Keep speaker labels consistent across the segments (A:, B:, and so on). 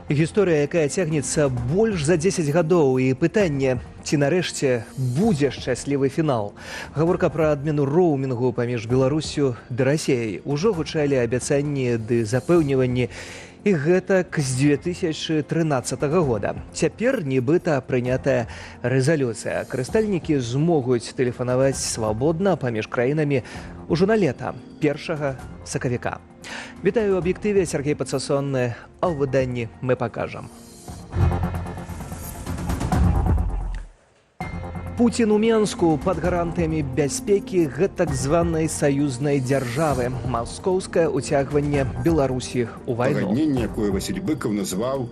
A: Гісторыя, якая цягнецца больш за 10 гадоў, і пытанне, ці нарэшце будзе шчаслівы фінал. Гаворка пра адмену роумінгу паміж Беларусю ды Расіяй. Ужо гучалі абяцанні ды запэўніванні, і гэтак з 2013 года. Цяпер нібыта прынятая рэзалюцыя. Карыстальнікі змогуць тэлефанаваць свабодна паміж краінамі ўжо на лета, 1 сакавіка. Вітаю ў аб'ектыве, Сергей Падсасонны, а ў выданні мы пакажам. Пуцін у Менску пад гарантыямі бяспекі гэтак званай саюзнай дзяржавы. Маскоўскае ўцягванне Беларусі ў вайну.
B: Пагадненне, якое Васіль Быкаў назваў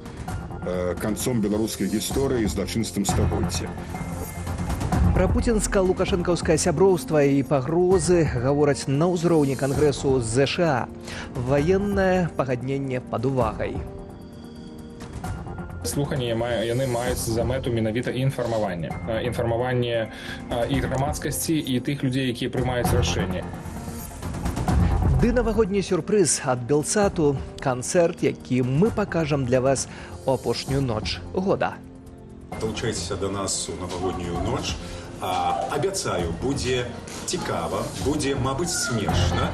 B: канцом беларускай гісторыі з злачынствам стагоддзя.
A: Пра пуцінска-лукашэнкаўскае сяброўства і пагрозы гавораць на ўзроўні Кангрэсу з ЗША. Ваеннае пагадненне пад увагай.
C: Слуханні яны маюць за мэту менавіта інфармаванне. Інфармаванне і грамадскасці, і тых людзей, якія прымаюць рашэнні.
A: Ды навагодні сюрпрыз ад Белсату, канцэрт, які мы пакажам для вас у апошнюю ноч года.
D: Далучайцеся да нас у навагоднюю ноч. Абяцаю, будзе цікава, будзе, мабыць, смешна.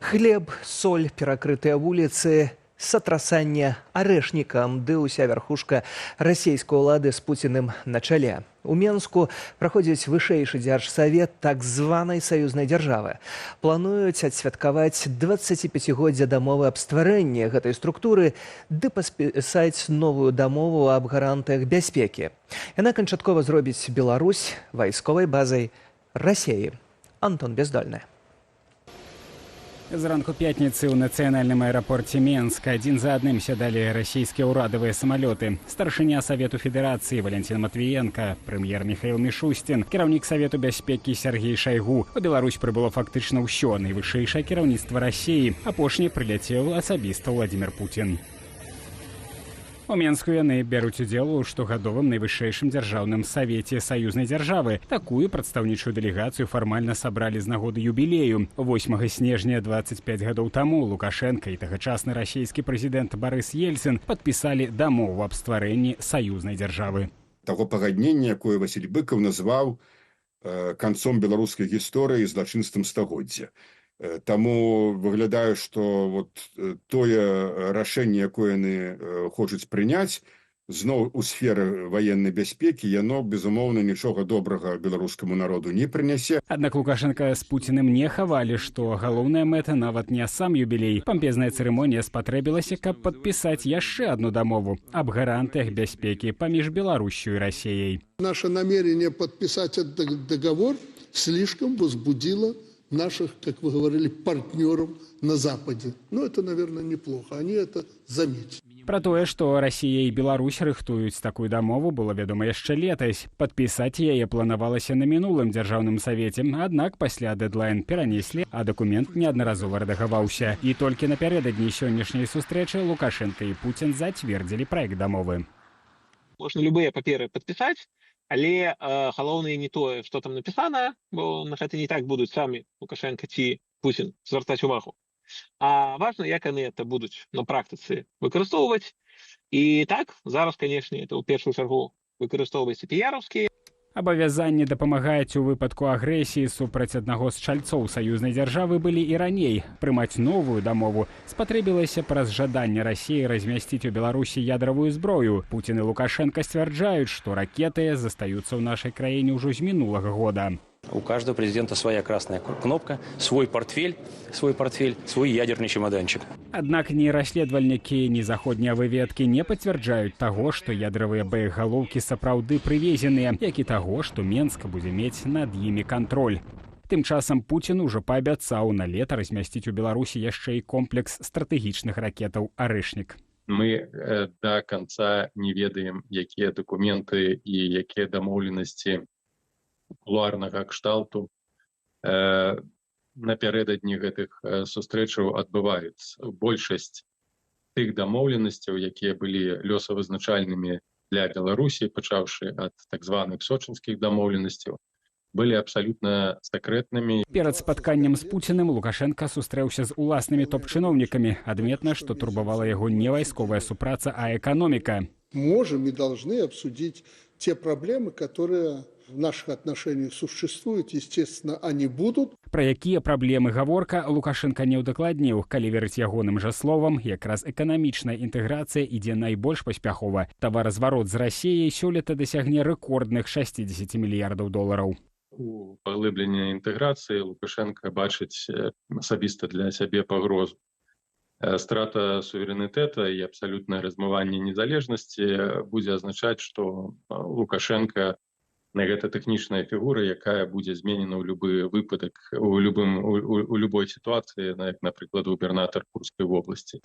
A: Хлеб, соль, перакрытыя вуліцы, сатрасанне арэшнікам, ды ўся вярхушка расійскай улады з Пуціным на чале. У Менску праходзіць вышэйшы дзяржсавет так званай саюзнай дзяржавы. Плануюць адсвяткаваць 25годдзя дамовы аб стварэнні гэтай структуры ды падпісаць новую дамову аб гарантыях бяспекі. Яна канчаткова зробіць Беларусь вайсковай базай Расіі. Антон Бяздольны.
E: Зранку пятніцы ў нацыянальным аэрапорце Менска адзін за адным сядалі расійскія ўрадавыя самалёты. Старшыня Савету Федэрацыі Валентин Матвіенка, прэм'ер Міхаіл Мішустін, кіраўнік Савету бяспекі Сергей Шайгу. У Беларусь прыбыло фактычна ўсё найвышэйшае кіраўніцтва Расіі. Апошні прыляцеў асабіста Владзімір Пуцін. У Менску яны бяруць удзел у штогадовым найвышэйшым дзяржаўным савеце саюзнай дзяржавы. Такую прадстаўнічую дэлегацыю фармальна сабралі з нагоды юбілею. 8 снежня 25 гадоў таму Лукашенка і тагачасны расійскі прэзідэнт Барыс Ельцын падпісалі дамову аб стварэнні саюзнай дзяржавы.
B: Таго пагаднення, якое Васіль Быкаў назваў канцом беларускай гісторыі з злачынствам стагоддзя. Таму выглядае, што тое рашэнне, якое яны хочуць прыняць, зноў у сферы ваеннай бяспекі, яно, безумоўна, нічога добрага беларускаму народу не прынясе.
E: Аднак Лукашенка з Пуціным не хавалі, што галоўная мэта нават не сам юбілей. Пампезная цырымонія спатрэбілася, каб падпісаць яшчэ одну дамову аб гарантыях бяспекі паміж Беларусью і Расіяй.
F: Наше намерение подписать этот договор слишком возбудило наших, как вы говорили, партнеров на Западе. Ну, это, наверное, неплохо. Они это заметят.
E: Пра тое, што Расія і Беларусь рыхтуюць такую дамову, было вядома яшчэ летась. Падпісаць яе планавалася на мінулым дзяржаўным савеце, аднак пасля дэдлайн перанеслі, а дакумент неаднаразова рэдагаваўся. І толькі напярэдадні сённяшняй сустрэчы Лукашенка і Пуцін зацвердзілі праект дамовы.
G: Можна любыя паперы падпісаць, але галоўнае не тое, што там напісана, бо на гэта не так будуць самі Лукашенка ці Пуцін звяртаць увагу. А важна, як яны это будуць на практыцы выкарыстоўваць. І так, зараз, канешне, это ў першую чаргу выкарыстоўваецца піяраўскія.
E: Абавязанні дапамагаць у выпадку агрэсіі супраць аднаго з чальцоў саюзнай дзяржавы былі і раней. Прымаць новую дамову спатрэбілася праз жаданне Расіі размясціць у Беларусі ядравую зброю. Пуцін і Лукашенка сцвярджаюць, што ракеты застаюцца ў нашай краіне ўжо з мінулага года.
H: У каждого президента своя красная кнопка, свой портфель, свой ядерный чемоданчик.
E: Аднак ні расследавальнікі, ні заходнія выведкі не пацвярджаюць таго, што ядравыя боегалоўкі сапраўды прывезеныя, як і таго, што Менск будзе мець над імі кантроль. Тым часам Пуцін ужо паабяцаў на лета размясціць у Беларусі яшчэ і комплекс стратэгічных ракетаў «Арэшнік».
I: Мы да канца не ведаем, якія дакументы і якія дамоўленасці кулуарнага кшталту напярэдадні гэтых сустрэчаў адбываюцца. Большасць тых дамоўленасцяў, якія былі лёсавызначальнымі для Беларусі, пачаўшы ад так званых сочынскіх дамоўленасцяў, былі абсалютна сакрэтнымі.
E: Перад спатканнем з Пуціным Лукашенка сустрэўся з уласнымі топ-чыноўнікамі. Адметна, што турбавала яго не вайсковая супраца, а эканоміка.
F: Можем и должны обсудить те проблемы, которые в наших отношениях существуют. Естественно, они будут.
E: Пра якія праблемы гаворка, Лукашенка не ўдакладніў. Калі верыць ягоным жа словам, якраз эканамічная інтэграцыя ідзе найбольш паспяхова. Таваразварот з Расіяй сёлета дасягне рэкордных 60 мільярдаў долараў.
I: У паглыбленні інтэграцыі Лукашенка бачыць асабіста для сябе пагрозу. Страта суверэнітэта і абсалютнае размыванне незалежнасці будзе азначаць, што Лукашенка гэта тэхнічная фігура, якая будзе зменена ў любы выпадак, у любой сітуацыі, як, напрыклад, губернатар Курскай вобласці.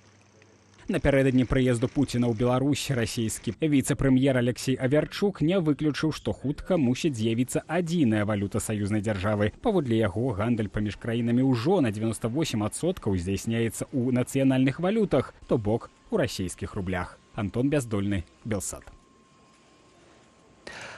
E: Напярэдадні прыезду Пуціна ў Беларусь расійскі віцэ-прэм'ер Алексей Аверчук не выключыў, што хутка мусіць з'явіцца адзіная валюта саюзнай дзяржавы. Паводле яго, гандаль паміж краінамі ўжо на 98% здзяйсняецца ў нацыянальных валютах, то бок у расійскіх рублях. Антон Бяздольны, Белсат.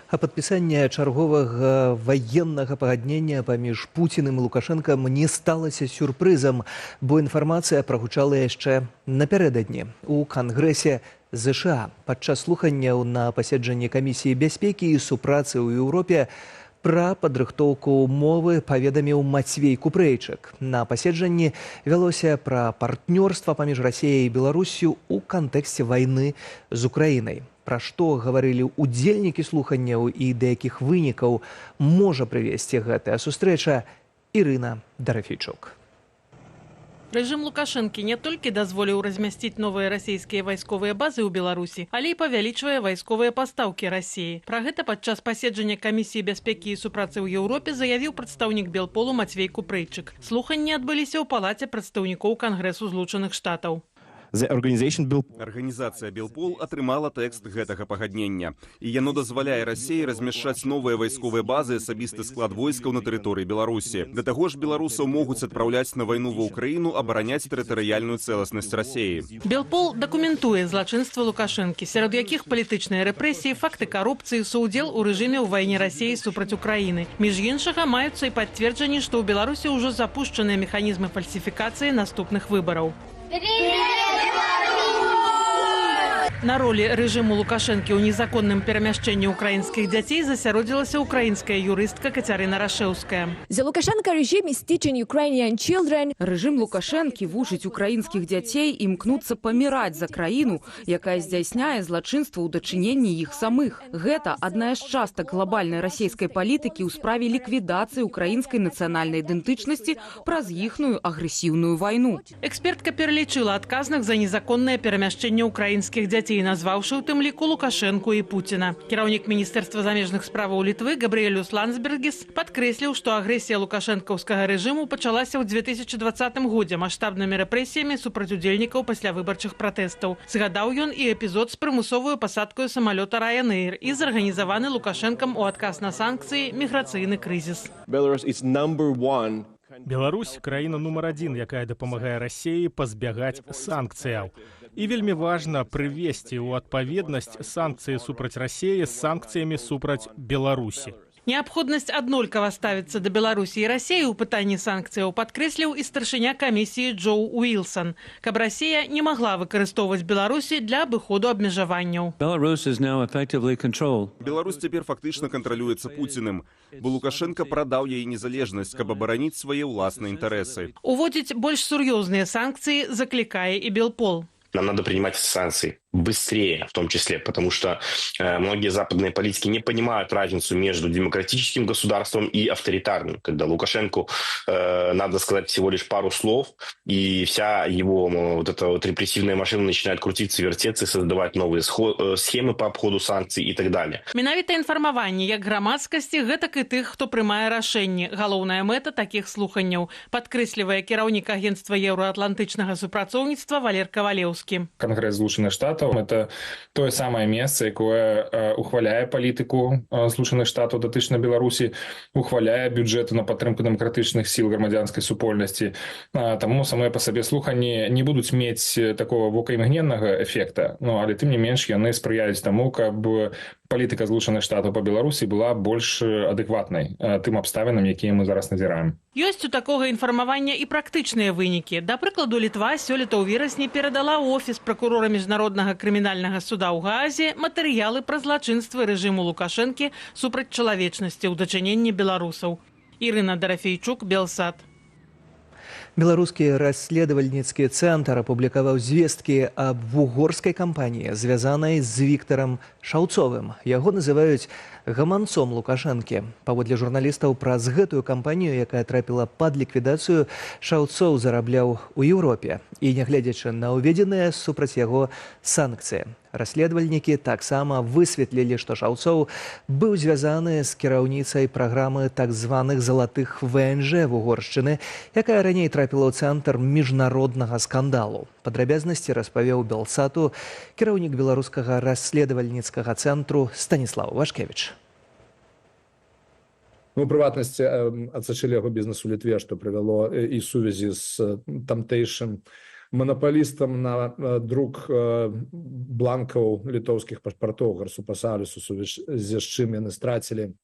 A: А падпісанне чарговага ваеннага пагаднення паміж Пуціным і Лукашэнкам не сталася сюрпрызам, бо інфармацыя прагучала яшчэ напярэдадні у Кангрэсе ЗША. Падчас слуханняў на паседжанні камісіі бяспекі і супрацы ў Еўропе пра падрыхтоўку мовы паведаміў Мацвей Купрэйчык. На паседжанні вялося пра партнёрства паміж Расіяй і Беларуссю ў кантэксце вайны з Украінай. Пра што гаварылі ўдзельнікі слуханняў і да якіх вынікаў можа прывесці гэтая сустрэча, Ірына Дарафійчук.
J: Рэжым Лукашэнкі не толькі дазволіў размясціць новыя расійскія вайсковыя базы ў Беларусі, але і павялічвае вайсковыя пастаўкі Расіі. Пра гэта падчас паседжання камісіі бяспекі і супрацы ў Еўропе заявіў прадстаўнік Белполу Мацвей Купрэйчык. Слуханні адбыліся ў палаце прадстаўнікоў Кангрэсу Злучаных Штатаў.
K: Арганізацыя Белпол атрымала тэкст гэтага пагаднення. І яно дазваляе Расіі размяшчаць новыя вайсковыя базы, асабісты склад войскаў на тэрыторыі Беларусі. Да таго ж беларусаў могуць адпраўляць на вайну ва Ўкраіну, абараняць тэрытарыяльную цэласнасць Расіі.
J: Белпол дакументуе злачынствы Лукашэнкі, сярод якіх палітычныя рэпрэсіі, факты карупцыі, суўдзел у рэжыме ў вайне Расіі супраць Украіны. Між іншага, маюцца і пацверджанні, што ў Беларусі ўжо запушчаныя механізмы фальсіфікацыі наступных выбараў. На ролі рэжыму Лукашэнкі ў незаконным перамяшчэнні украінскіх дзяцей засяродзілася украінская юрыстка Кацярына Рашэўская.
L: Рэжым Лукашэнкі вучыць украінскіх дзяцей імкнуцца паміраць за краіну, якая здзяйсняе злачынства ў дачыненні іх самых. Гэта адна з частак глобальнай расійскай палітыкі ў справе ліквідацыі украінскай нацыянальнай ідэнтычнасці праз іхную агрэсіўную вайну.
J: Экспертка пералічыла адказных за незаконнае перамяшчэнне украінскіх дзяцей, назваўшы ў тым ліку Лукашэнку і Пуціна. Кіраўнік Міністэрства замежных справаў Літвы Габрыэлюс Ландсбергіс падкрэсліў, што агрэсія лукашэнкаўскага рэжыму пачалася ў 2020 годзе маштабнымі рэпрэсіямі супраць удзельнікаў паслявыбарчых пратэстаў. Згадаў ён і эпізод з прымусовую пасадкаю самалёта Ryanair і зарганізаваны Лукашэнкам у адказ на санкцыі міграцыйны крызіс.
M: Беларусь – краіна нумар 1, якая дапамагае Расіі пазбягаць санкцыяў. І вельмі важна прывесці ў адпаведнасць санкцыі супраць Расіі з санкцыямі супраць Беларусі.
J: Неабходнасць аднолькава ставіцца да Беларусі і Расіі ў пытанні санкцыяў падкрэсліў і старшыня камісіі Джоу Уілсон, каб Расія не магла выкарыстоўваць Беларусі для абыходу абмежаванняў.
K: Беларусь цяпер фактычна кантралюецца Пуціным, бо Лукашенко прадаў яе незалежнасць, каб абараніць свае ўласныя інтарэсы.
J: Уводзіць больш сур'ёзныя санкцыі заклікае і Белпол.
N: Нам надо принимать санкции быстрее, в том числе, потому что многие западные политики не понимают разницу между демократическим государством и авторитарным, когда Лукашенко, надо сказать всего лишь пару слов, и вся его вот эта вот репрессивная машина начинает крутиться, вертеться, создавать новые схемы по обходу санкций и так далее.
J: Менавіта інфармаванне як грамадскасці, гэтак і тых, хто прымае рашэнні. Галоўная мэта такіх слуханняў, падкрэслівае кіраўнік агенцтва еўраатлантычнага супрацоўніцтва Валер Кавалеўскі.
C: Кангрэс Злучаных Штатаў – это тое самае месца, якое ухваляе палітыку Злучаных Штатаў датычна Беларусі, ухваляе бюджэты на падтрымку дэмакратычных сіл грамадзянскай супольнасці. Таму самыя па сабе слуханні не будуць мець такого вокаімгненнага эфекта, але тым не менш яны спрыяюць таму, каб палітыка Злучаных Штатаў па Беларусі была больш адэкватнай тым абставінам, якія мы зараз назіраем.
J: Ёсць у такога інфармавання і практычныя вынікі. Да прыкладу, Літва сёлета ў верасні перадала ў офіс пракурора міжнароднага крымінальнага суда ў Гаазе матэрыялы пра злачынствы рэжыму Лукашэнкі супраць чалавечнасці ў дачыненні беларусаў. Ірына Дарафейчук, Белсат.
A: Беларускі расследавальніцкі цэнтр апублікаваў звесткі аб вугорскай кампаніі, звязанай з Віктарам Шаўцовым. Яго называюць гаманцом Лукашэнкі. Паводле журналістаў, праз гэтую кампанію, якая трапіла пад ліквідацыю, Шаўцоў зарабляў у Еўропе. І нягледзячы на ўведзеныя супраць яго санкцыі. Расследавальнікі таксама высветлілі, што Шаўцоў быў звязаны з кіраўніцай праграмы так званых залатых ВНЖ Вугоршчыны, якая раней трапіла ў цэнтр міжнароднага скандалу. Падрабязнасці распавёў Белсату кіраўнік беларускага расследавальніцкага цэнтру Станіслав Вашкевіч.
O: Ну, у прыватнасці адсачылі яго бізнес у Літве, што прывяло і сувязі з тамтэйшым монополістам на друк бланкаў літоўскіх пашпартоў гарсупасалісу, сувязі з чым яны страцілі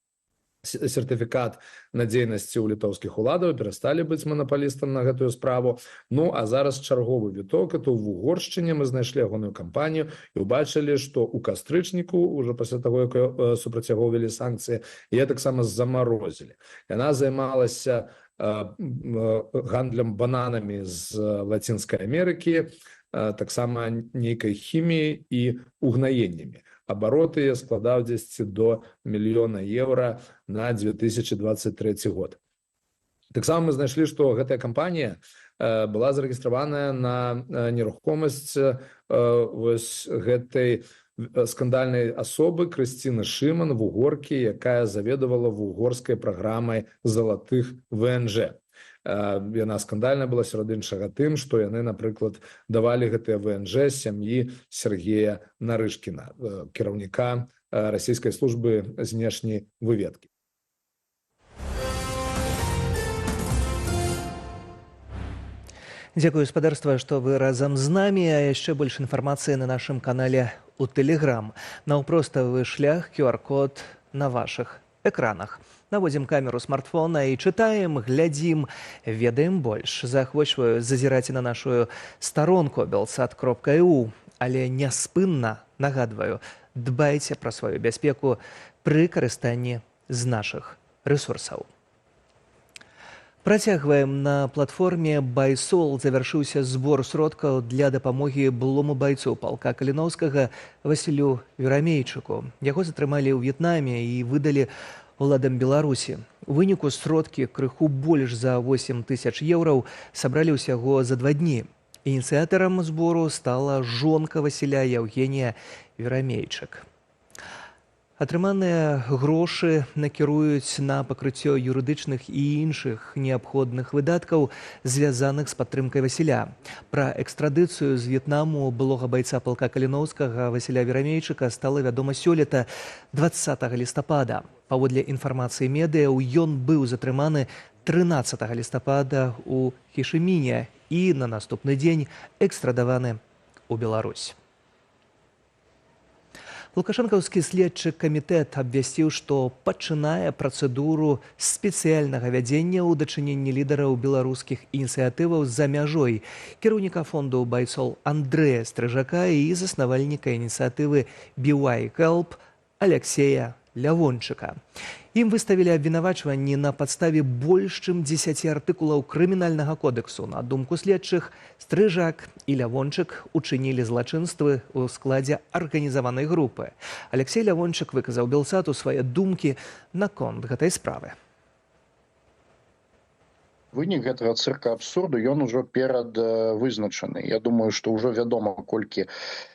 O: сертыфікат надзейнасці ў літоўскіх уладаў, перасталі быць монополістам на гэтую справу. Ну, а зараз чарговы віток, это ў Вугоршчыне мы знайшлі ягоную кампанію і ўбачылі, што ў кастрычніку, уже пасля таго, як супраць яго ўвялі санкцыі, яе таксама замарозілі. Яна займалася гандлем бананамі з Лацінскай Амерыкі, таксама нейкай хіміяй і угнаеннямі. Абароты складаў дзесьці до мільёна еўра на 2023 год. Таксама мы знайшлі, што гэтая кампанія была зарэгістраваная на нерухомасць вось гэтай скандальнай асобы Крысціны Шыман, вугоркі, якая заведавала вугорскай праграмай залатых ВНЖ. Яна скандальная была сярод іншага тым, што яны, напрыклад, давалі гэтыя ВНЖ сям'і Сергея Нарышкіна, кіраўніка расійскай службы знешняй выведкі.
A: Дзякую, спадарства, што вы разам з намі, а яшчэ больш інфармацыі на нашым канале у Телеграм. Наўпроставы шлях QR-код на вашых экранах. Наводзім камеру смартфона і чытаем, глядзім, ведаем больш. Заахвочваю зазіраць на нашу старонку belsat.eu, але няспынна нагадваю, дбайце пра сваю бяспеку пры карыстанні з нашых рэсурсаў. Працягваем. На платформе «Байсол» завяршыўся збор сродкаў для дапамогі былому байцу палка Каліноўскага Васілю Верамейчыку. Яго затрымалі ў В'етнаме і выдалі уладам Беларусі. У выніку сродкі крыху больш за 8 тысяч еўраў сабралі ўсяго за 2 дні. Ініцыятарам збору стала жонка Васіля Яўгенія Верамейчык. Атрыманыя грошы накіруюць на пакрыццё юрыдычных і іншых неабходных выдаткаў, звязаных з падтрымкай Васіля. Пра экстрадыцыю з В'етнаму былога байца палка Каліноўскага Васіля Верамейчыка стала вядома сёлета 20 лістапада. Паводле інфармацыі медыа, ён быў затрыманы 13 лістапада ў Хішыміне і на наступны дзень экстрадаваны ў Беларусь. Лукашэнкаўскі следчы камітэт абвясціў, што пачынае працэдуру спецыяльнага вядзення ў дачыненні лідараў беларускіх ініцыятываў за мяжой, кіраўніка фонду «Байсол» Андрэя Стрыжака і заснавальніка ініцыятывы «BY Help» Алексея Лявончыка. Ім выставілі абвінавачванні на падставе больш чым 10 артыкулаў крымінальнага кодексу. На думку следчых, Стрыжак і Лявончык учынілі злачынствы ў складзе арганізаванай групы. Алексей Лявончык выказаў Белсату свае думкі наконт гэтай справы.
P: Вынік гэтага цырка абсурду, ён ужо перадвызначаны. Я думаю, што ўжо вядома, колькі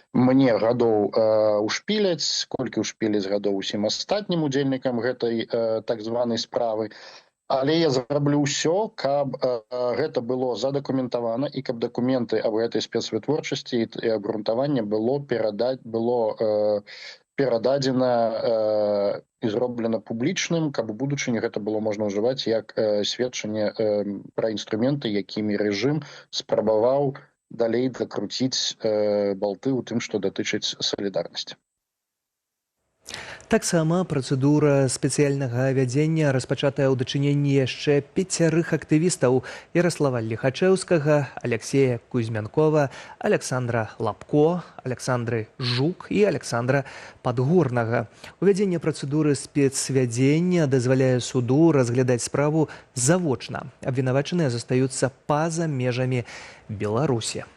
P: мне гадоў ушпіляць, колькі ушпіляць гадоў усім астатнім удзельнікам гэтай так званай справы. Але я зраблю ўсё, каб гэта было задакументавана і каб дакументы аб гэтай спецвытворчасці і абгрунтаванне было перададзена і зроблена публічным, каб у будучыні гэта было можна ўжываць як сведчанне пра інструменты, якімі рэжым спрабаваў далей дакруціць балты ў тым, што датычыць салідарнасці.
A: Таксама працэдура спецыяльнага вядзення распачатая ў дачыненні яшчэ 5 актывістаў Ярослава Лихачэўскага, Алексея Кузьмянкова, Александра Лапко, Александры Жук і Александра Падгорнага. Увядзенне працэдуры спецвядзення дазваляе суду разглядаць справу завочна. Абвінавачаныя застаюцца па-за межамі Беларусі.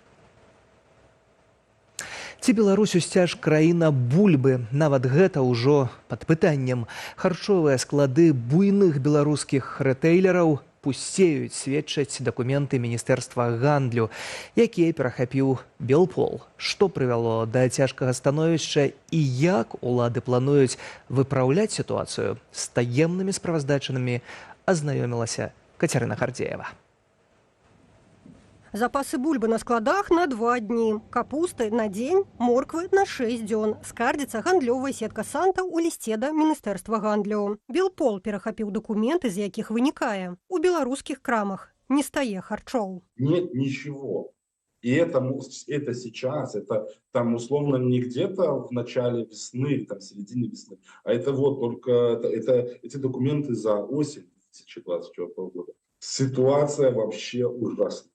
A: Ці Беларусь усцяж краіна бульбы? Нават гэта ўжо пад пытаннем. Харчовыя склады буйных беларускіх рэтэйлераў пусцеюць, сведчаць дакументы Міністэрства гандлю, якія перахапіў Белпол. Што прывяло да цяжкага становішча і як улады плануюць выпраўляць сітуацыю? З таемнымі справаздачамі азнаёмілася Кацярына Хардзеева.
Q: Запасы бульбы на складах на 2 дні, капусты на дзень, морквы на 6 дзён. Скардзіцца гандлёвая сетка сантаў у лісце да Міністэрства гандлю. Белпол перахапіў дакументы, з якіх вынікае. У беларускіх крамах не стае харчоў.
R: Нет ничего. И это сейчас, это там условно не где-то в начале весны, там в середине весны, а это вот только эти документы за осень 2024 года. Ситуация вообще ужасная.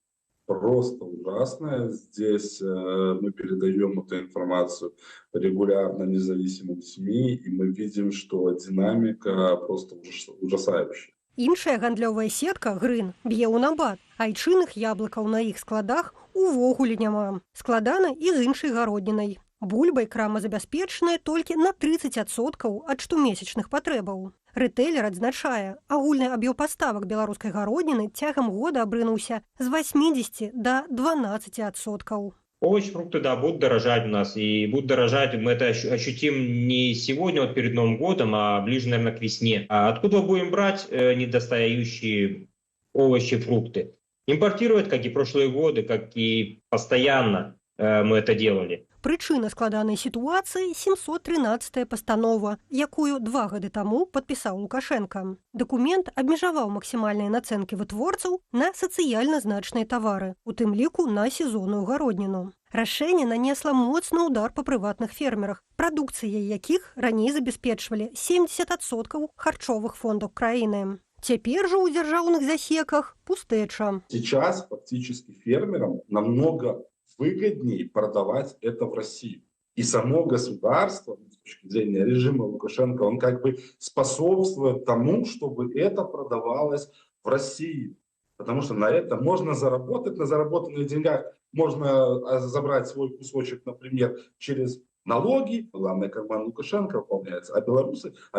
R: Просто ужасная. Здесь мы передаем эту информацию регулярно независимым СМИ, и мы видим, что динамика просто ужасающая.
Q: Іншая гандлёвая сетка «Грын» б'е ў набат. Айчынных яблыкаў на іх складах увогуле няма. Складана і з іншай гароднінай. Бульбай крама забяспечаная толькі на 30% ад штомесячных патрэбаў. Рэтэйлер адзначае, агульны аб'ём паставак беларускай гародніны цягам года абрынуўся з 80 до 12%.
S: Овощи, фрукты, да, будут дорожать у нас. И будут дорожать, мы это ощутим не сегодня, вот перед Новым годом, а ближе, наверное, к весне. А откуда будем брать недостающие овощи, фрукты? Импортировать, как и прошлые годы, как и постоянно мы это делали.
Q: Прычына складанай сітуацыі 713-я пастанова, якую 2 гады таму падпісаў Лукашенко. Дакумент абмежаваў максімальныя нацэнкі вытворцаў на сацыяльна значныя тавары, у тым ліку на сезонную гародніну. Рашэнне нанесла моцны ўдар па прыватных фермерах, прадукцыяй якіх раней забяспечвалі 70% харчовых фондаў краіны. Цяпер жа ў дзяржаўных засеках пустэча.
R: Сейчас фактически фермерам намного выгоднее продавать это в России. И само государство, с точки зрения режима Лукашенко, он как бы способствует тому, чтобы это продавалось в России. Потому что на это можно заработать, на заработанных деньгах можно забрать свой кусочек, например, через налоги, главное, карман Лукашенко выполняется, а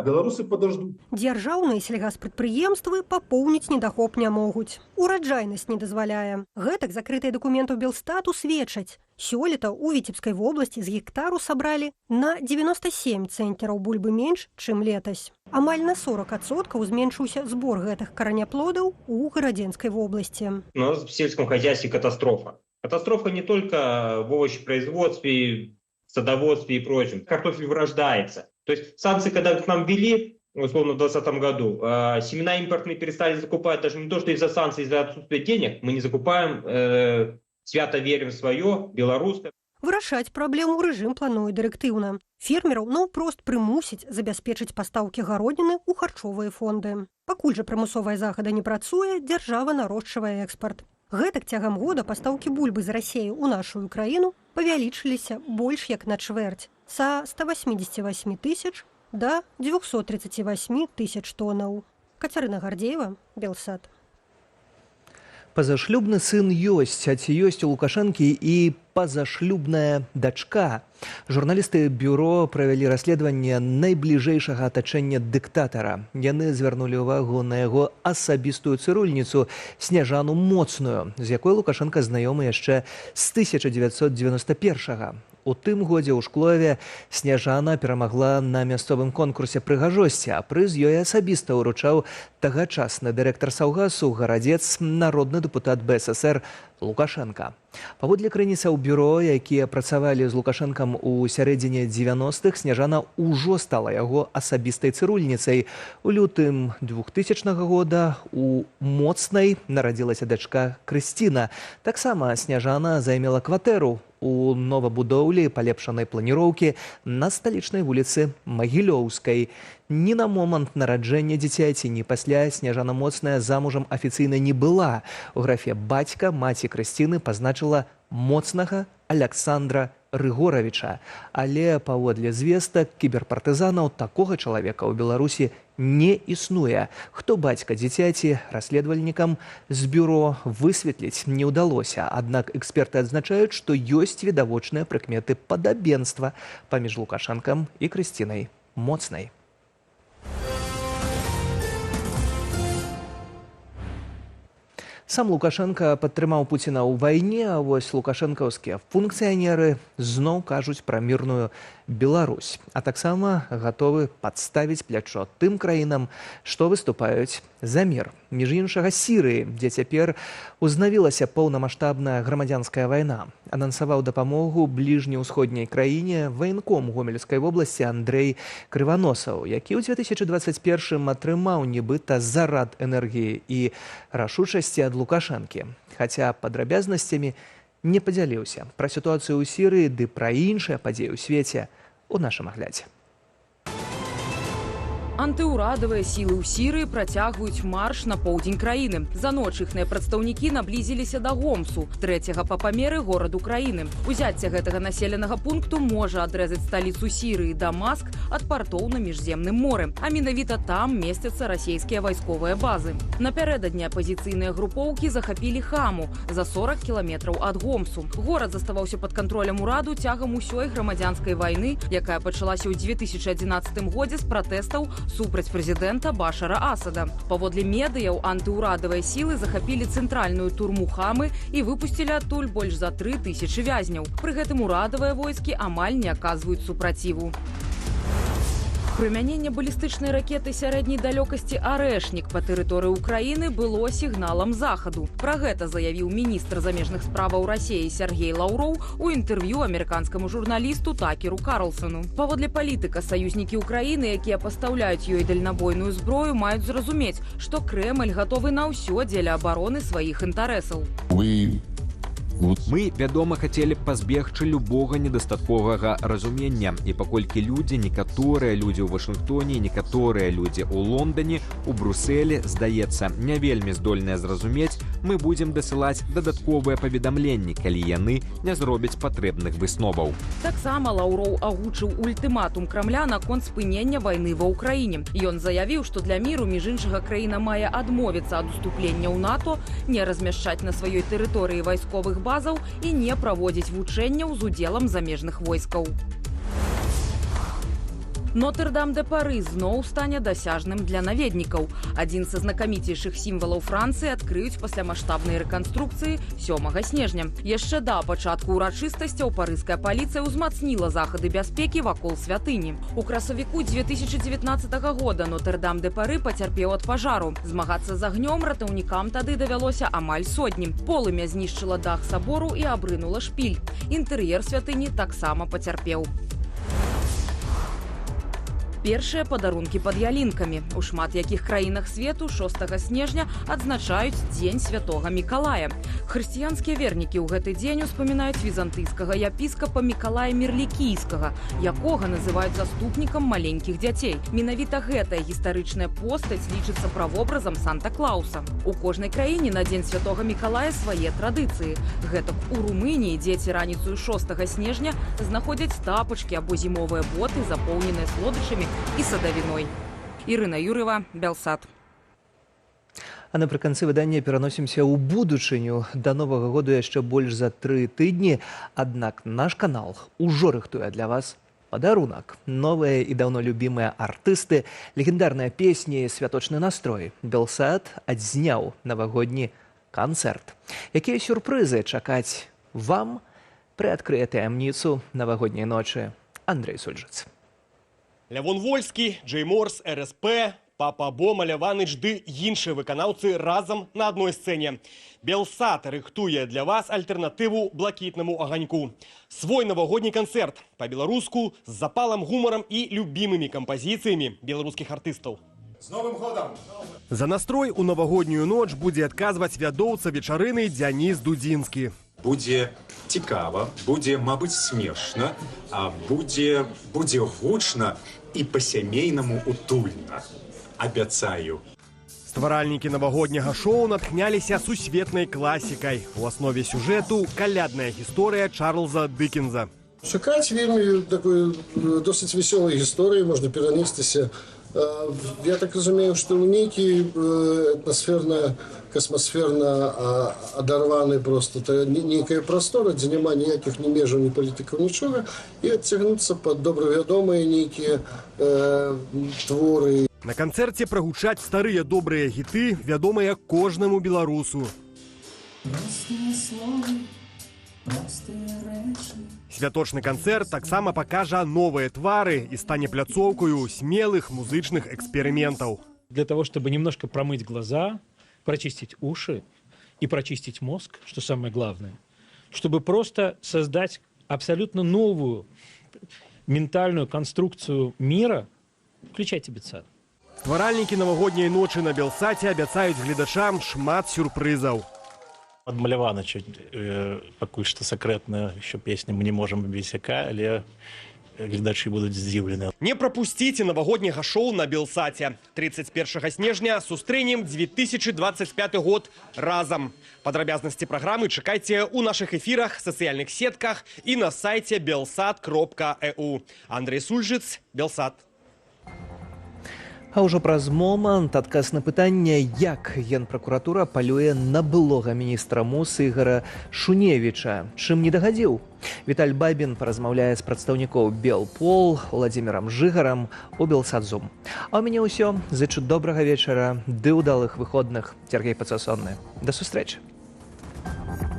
R: белорусы подождут.
Q: Дзяржаўныя сельгаспрадпрыемствы папоўніць недахоп не могуць. Ураджайнасць не дазваляе. Гэтак закрытыя дакументы ў Белстату сведчаць. Сёлета ў Віцебскай вобласці з гектару сабралі на 97 цэнтнераў бульбы менш, чым летась. Амаль на 40% зменшыўся збор гэтых караняплодаў у Гарадзенскай вобласці.
S: У нас в сельском хозяйстве катастрофа. Катастрофа не только в овощепроизводстве, садоводстве и прочем. Картофель вырождается. То есть санкции, когда к нам ввели, условно, в 2020 году, семена импортные перестали закупать даже не то, что из-за санкций, из-за отсутствия денег. Мы не закупаем, свято верим в свое, белорусское.
Q: Вырашаць праблему рэжым плануе дырэктыўна. Фермераў наўпрост прымусіць забяспечыць пастаўкі гародніны ў харчовыя фонды. Пакуль жа прымусовая захада не працуе, дзяржава нарошчвае экспарт. Гэтак цягам года пастаўкі бульбы з Расіі ў нашу краіну павялічыліся больш як на чвэрць, са 188 тысяч да 238 тысяч тоннаў. Кацярына Гардзеева, Белсат.
A: Пазашлюбны сын ёсць, а ці ёсць у Лукашэнкі і пазашлюбная дачка. Журналісты бюро правялі расследаванне найбліжэйшага атачэння дыктатара. Яны звярнулі ўвагу на яго асабістую цырульніцу Сняжану Моцную, з якой Лукашенко знаёмы яшчэ з 1991-га. У тым годзе ў Шклове Сняжана перамагла на мясцовым конкурсе прыгажосці, а прыз ёй асабіста ўручаў тагачасны дырэктар Саўгасу, гарадзец, народны дэпутат БССР Лукашенка. Паводле крыніцаў бюро, якія працавалі з Лукашэнкам у сярэдзіне 90-х, Сняжана ўжо стала яго асабістай цырульніцай. У лютым 2000 года у Моцнай нарадзілася дачка Крысціна. Таксама Сняжана займела кватэру у новабудоўлі палепшанай планіроўкі на сталічнай вуліцы Магілёўскай. Ні на момант нараджэння дзіцяці, ні пасля Сняжана Моцная замужам афіцыйна не была. У графе бацька маці Крысціны пазначыла Моцнага Аляксандра Рыгоравіча. Але паводле звестак кіберпартызанаў такога чалавека ў Беларусі не існуе. Хто бацька дзіцяці, расследавальнікам з бюро высветліць не ўдалося. Аднак эксперты адзначаюць, што ёсць відавочныя прыкметы падабенства паміж Лукашэнкам і Крысцінай Моцнай. Сам Лукашенко падтрымаў Пуціна ў вайне, а вось лукашэнкаўскія функцыянеры зноў кажуць пра мірную Беларусь, а таксама гатовы падставіць плячо тым краінам, што выступаюць за мір. Між іншага, Сірыі, дзе цяпер узнавілася поўнамаштабная грамадзянская вайна, анансаваў дапамогу бліжнеўсходняй краіне ваенком Гомельскай вобласці Андрэй Крываносаў, які ў 2021 атрымаў нібыта зарад энергіі і рашучасці ад Лукашэнкі, хаця падрабязнасцямі не падзяліўся. Пра сітуацыю ў Сірыі ды пра іншыя падзеі ў свеце у нашым аглядзе.
L: Антыўрадавыя сілы ў Сірыі працягваюць марш на поўдзень краіны. За ноч іхныя прадстаўнікі наблізіліся да Гомсу, трэцяга па памеры гораду краіны. Узяцце гэтага населенага пункту можа адрэзаць сталіцу Сірыі Дамаск ад партоў на міжземным моры, а менавіта там месцяцца расійскія вайсковыя базы. Напярэдадні апазіцыйныя групоўкі захапілі Хаму за 40 кіламетраў ад Гомсу. Горад заставаўся пад кантролем ураду цягам усёй грамадзянскай вайны, якая пачалася ў 2011 годзе з пратэстаў супраць прэзідэнта Башара Асада. Паводле медыяў, антыўрадавыя сілы захапілі цэнтральную турму Хамы і выпусцілі адтуль больш за 3000 вязняў. Пры гэтым урадавыя войскі амаль не аказваюць супраціву. Прымяненне балістычнай ракеты сярэдняй далёкасці «Арэшнік» па тэрыторыі ўкраіны было сігналам захаду. Пра гэта заявіў міністр замежных справаў Расіі Сергей Лаўроў у інтэрв'ю амерыканскаму журналісту Такеру Карлсону. Паводле палітыка, саюзнікі ўкраіны, якія пастаўляюць ёй дальнабойную зброю, маюць зразумець, што Крэмль гатовы на ўсё дзеля абароны сваіх інтарэсаў.
T: Мы, вядома, хацелі б пазбегчы любога недастатковага разумення. І паколькі людзі, некаторыя людзі ў Вашынгтоне, некаторыя людзі ў Лондоне, у Брусэлі, здаецца, не вельмі здольныя зразумець, мы будзем дасылаць дадатковыя паведамленні, калі яны не зробяць патрэбных высноваў.
L: Таксама Лаўроў агучыў ультыматум Крамля наконт спынення вайны ва ўкраіне. Ён заявіў, што для міру, між іншага, краіна мае адмовіцца ад уступлення ў НАТО, не размяшчаць на сваёй тэрыторыі вайсковых базаў і не праводзіць вучэнняў з удзелам замежных войскаў. Нотр-Дам-де-Пары зноў стане дасяжным для наведнікаў. Адзін са знакаміцейшых сімвалаў Францыі адкрыюць пасля маштабнай рэканструкцыі 7 снежня. Яшчэ да пачатку ўрачыстасцяў парыжская паліцыя ўзмацніла захады бяспекі вакол святыні. У красавіку 2019 года Нотр-Дам-де-Пары пацярпеў ад пажару. Змагацца з агнём ратаўнікам тады давялося амаль сотні. Полымя знішчыла дах сабору і абрынула шпіль. Інтэр'ер святыні таксама пацярпеў. Першыя падарункі пад ялінкамі. У шмат якіх краінах свету 6 снежня адзначаюць Дзень святога Мікалая. Хрысціянскія вернікі ў гэты дзень успамінаюць візантыйскага епіскапа Мікалая Мірлікійскага, якога называюць заступнікам маленькіх дзяцей. Менавіта гэтая гістарычная постаць лічыцца правобразам Санта-Клауса. У кожнай краіне на Дзень святога Мікалая свае традыцыі. Гэтак у Румыніі дзеці раніцаю 6 снежня знаходзяць тапачкі або зімовыя боты, запоўненыя слодычамі і садавіной. Ірына Юрыва, Белсат.
A: А напрыканцы выдання пераносімся ў будучыню. Да Новага году яшчэ больш за 3 тыдні. Аднак наш канал ужо рыхтуе для вас падарунак. Новыя і даўно любімыя артысты, легендарныя песні, святочны настрой. Белсат адзняў навагодні канцэрт. Якія сюрпрызы чакаць вам? Прыадкрые таямніцу навагодняй ночы Андрэй Сульжыц.
U: Лявон Вольскі, Джей Морс, РСП, Папа Бо, Маляваныч ды іншыя выканаўцы разам на адной сцэне. Белсат рыхтуе для вас альтэрнатыву блакітнаму аганьку. Свой навагодні канцэрт па-беларуску з запалам, гумарам і любімымі кампазіцыямі беларускіх артыстаў.
V: З Новым годам!
U: За настрой у навагоднюю ноч будзе адказваць вядоўца вечарыны Дзяніс Дудзінскі.
D: Будзе цікава, будзе, мабыць, смешна, а будзе гучна і па-сямейнаму утульна. Абяцаю.
U: Стваральнікі навагодняга шоу натхняліся сусветнай класікай. У аснове сюжэту калядная гісторыя Чарльза Диккенса.
F: Шукаць вельмі такой досыць весёлай гісторыі можна перанесціся. Я так разумею, што ў нейкі атмасферна, касмасферна адарваны просто нейкая прастора, дзе няма ніякіх ні межаў, ні палітыкаў, нічога, і адцягнуцца пад добравядомыя нейкія творы.
U: На канцэрце прагучаць старыя добрыя гіты, вядомыя кожнаму беларусу. Святочны канцэрт таксама пакажа новыя твары і стане пляцоўкаю смелых музычных экспериментов.
W: Для того, чтобы немножко промыть глаза, прочистить уши и прочистить мозг, что самое главное, чтобы просто создать абсолютно новую ментальную конструкцию мира, включайте Белсат.
U: Стваральнікі навагодняй ночы на Белсаце абяцаюць гледачам шмат сюрпрызаў.
X: Ад Маляваныча пакуль што сакрэтна еще песня мы не можем абіць якая, але гледачы будуць здзіўлены.
U: Не прапусціце навагодняга шоу на Белсаце. 31 снежня сустрэнем 2025 год разам. Падрабязнасці праграмы чакайце ў нашых эфірах, сацыяльных сетках і на сайце belsat.eu. Андрей Сульжыц, Белсат.
A: А ўжо праз момант адказ на пытанне, як Генпракуратура палюе на былога міністра МОЗ Ігора Шуневіча. Чым не дагадзіў? Віталь Бабін паразмаўляе з прадстаўнікоў Белпол, Владзімірам Жыгарам у Белсат-Зум. А ў мяне ўсё. Зычу добрага вечара ды ўдалых выходных. Сергей Пацасонны. Да сустрэчы.